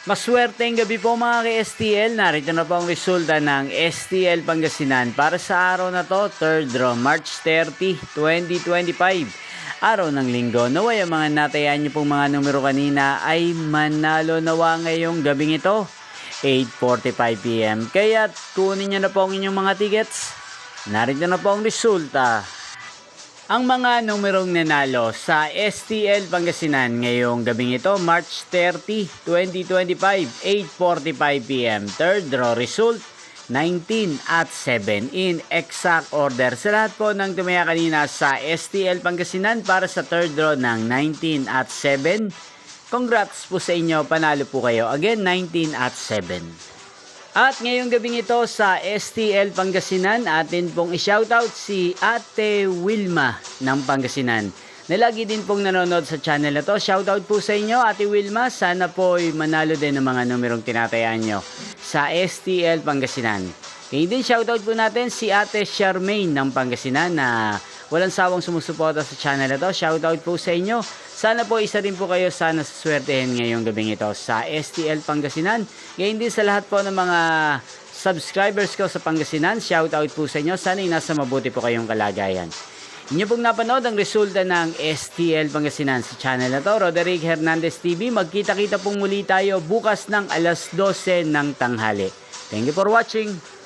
Maswerteng gabi po mga ka-STL. Narito na po ang resulta ng STL Pangasinan para sa araw na to, 3rd draw, March 30, 2025. Araw ng linggo. Naway ang mga natayan niyo pong mga numero kanina ay manalo nawa ngayong gabing ito, 8:45 PM. Kaya kunin niyo na po ang inyong mga tickets. Narito na po ang resulta. Ang mga numerong nanalo sa STL Pangasinan ngayong gabing ito, March 30, 2025, 8:45 PM. Third draw result, 19 at 7 in exact order. Sa lahat po ng tumaya kanina sa STL Pangasinan para sa third draw ng 19 at 7, congrats po sa inyo, panalo po kayo. Again, 19 at 7. At ngayong gabing ito sa STL Pangasinan, atin pong i-shoutout si Ate Wilma ng Pangasinan na lagi din pong nanonood sa channel na to. Shoutout po sa inyo, Ate Wilma. Sana po ay manalo din ng mga numerong tinatayaan nyo sa STL Pangasinan. Kaya din shoutout po natin si Ate Charmaine ng Pangasinan na walang sawang sumusuporta sa channel na to. Shoutout po sa inyo. Sana po isa din po kayo sana saswertehin ngayong gabing ito sa STL Pangasinan. Ngayon din sa lahat po ng mga subscribers ko sa Pangasinan, shoutout po sa inyo. Sana nasa mabuti po kayong kalagayan. Inyo pong napanood ang resulta ng STL Pangasinan sa channel na to, Roderick Hernandez TV. Magkita-kita pong muli tayo bukas ng alas 12 ng tanghali. Thank you for watching.